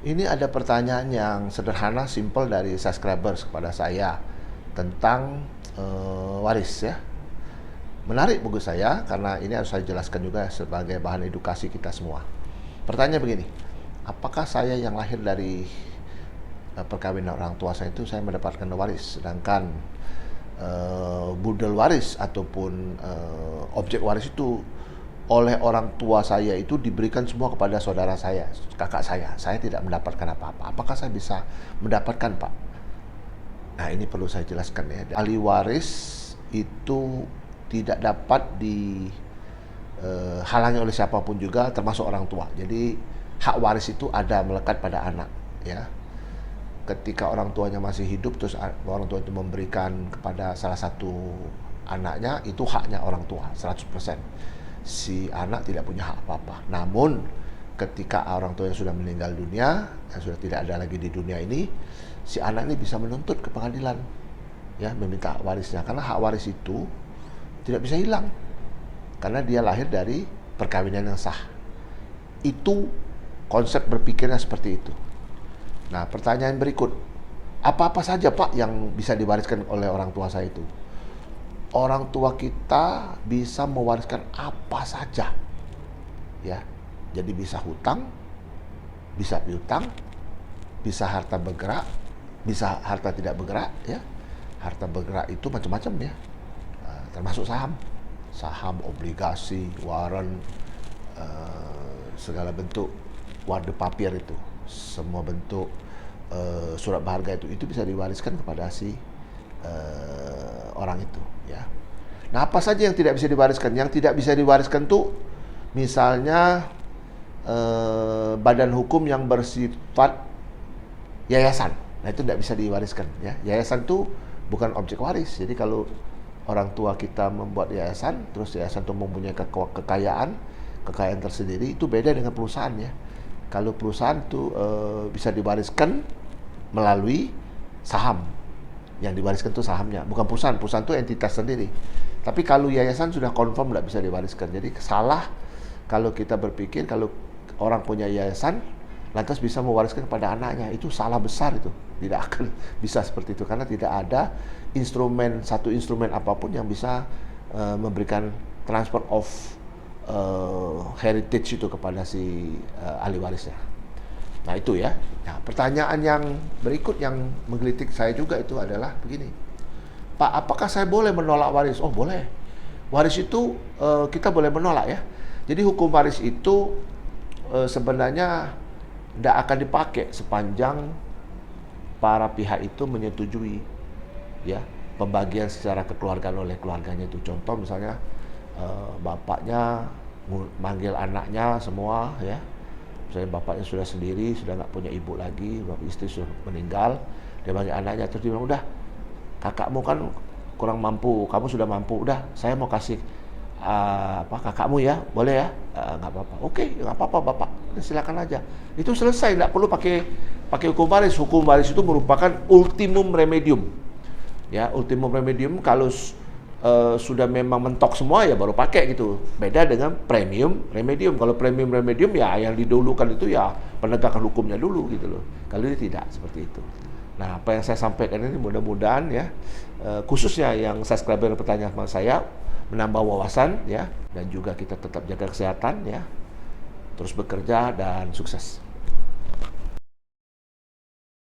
Ini ada pertanyaan yang sederhana, simple dari subscribers kepada saya tentang waris ya. Menarik bagi saya karena ini harus saya jelaskan juga sebagai bahan edukasi kita semua. Pertanyaan begini, apakah saya yang lahir dari perkawinan orang tua saya itu saya mendapatkan waris, sedangkan budel waris ataupun objek waris itu oleh orang tua saya itu diberikan semua kepada saudara saya, kakak saya. Saya tidak mendapatkan apa-apa. Apakah saya bisa mendapatkan, Pak? Nah, ini perlu saya jelaskan ya. Ahli waris itu tidak dapat dihalangi oleh siapapun juga, termasuk orang tua. Jadi hak waris itu ada melekat pada anak, ya. Ketika orang tuanya masih hidup, terus orang tua itu memberikan kepada salah satu anaknya, itu haknya orang tua 100%. Si anak tidak punya hak apa-apa. Namun ketika orang tua yang sudah meninggal dunia, yang sudah tidak ada lagi di dunia ini, si anak ini bisa menuntut ke pengadilan, ya, meminta hak warisnya. Karena hak waris itu tidak bisa hilang, karena dia lahir dari perkawinan yang sah. Itu konsep berpikirnya seperti itu. Nah, pertanyaan berikut, apa-apa saja Pak yang bisa diwariskan oleh orang tua saya itu? Orang tua kita bisa mewariskan apa saja, ya. Jadi bisa hutang, bisa piutang, bisa harta bergerak, bisa harta tidak bergerak, ya. Harta bergerak itu macam-macam ya, termasuk saham, obligasi, warren, segala bentuk wadah papir itu, semua bentuk surat berharga itu bisa diwariskan kepada si orang itu, ya. Nah, apa saja yang tidak bisa diwariskan? Yang tidak bisa diwariskan tuh misalnya badan hukum yang bersifat yayasan. Nah, itu tidak bisa diwariskan, ya. Yayasan tuh bukan objek waris. Jadi kalau orang tua kita membuat yayasan, terus yayasan itu mempunyai kekayaan tersendiri, itu beda dengan perusahaan, ya. Kalau perusahaan itu bisa diwariskan melalui saham. Yang diwariskan itu sahamnya, bukan perusahaan. Perusahaan itu entitas sendiri. Tapi kalau yayasan sudah confirm tidak bisa diwariskan. Jadi salah kalau kita berpikir kalau orang punya yayasan lantas bisa mewariskan kepada anaknya. Itu salah besar itu. Tidak akan bisa seperti itu karena tidak ada satu instrumen apapun yang bisa memberikan transfer of heritage itu kepada si ahli warisnya. Nah, itu ya. Nah, pertanyaan yang berikut yang menggelitik saya juga itu adalah begini. Pak, apakah saya boleh menolak waris? Oh, boleh. Waris itu kita boleh menolak, ya. Jadi hukum waris itu sebenarnya tidak akan dipakai sepanjang para pihak itu menyetujui, ya, pembagian secara kekeluargaan oleh keluarganya itu. Contoh misalnya bapaknya manggil anaknya semua, ya. Misalnya bapaknya sudah sendiri, sudah nggak punya ibu lagi, bapak istri sudah meninggal, dia panggil anaknya, terus dia bilang, udah, kakakmu kan kurang mampu, kamu sudah mampu, udah, saya mau kasih kakakmu ya, boleh ya? Nggak apa-apa. Oke, nggak apa-apa bapak, silakan aja. Itu selesai, nggak perlu pakai hukum waris. Hukum waris itu merupakan ultimum remedium. Ya, ultimum remedium kalau sudah memang mentok semua ya baru pakai gitu. Beda dengan premium remedium. Kalau premium remedium ya yang didahulukan itu ya penegakan hukumnya dulu gitu loh. Kalau ini tidak seperti itu. Nah, apa yang saya sampaikan ini mudah-mudahan ya khususnya yang subscriber bertanya sama saya menambah wawasan ya, dan juga kita tetap jaga kesehatan ya. Terus bekerja dan sukses.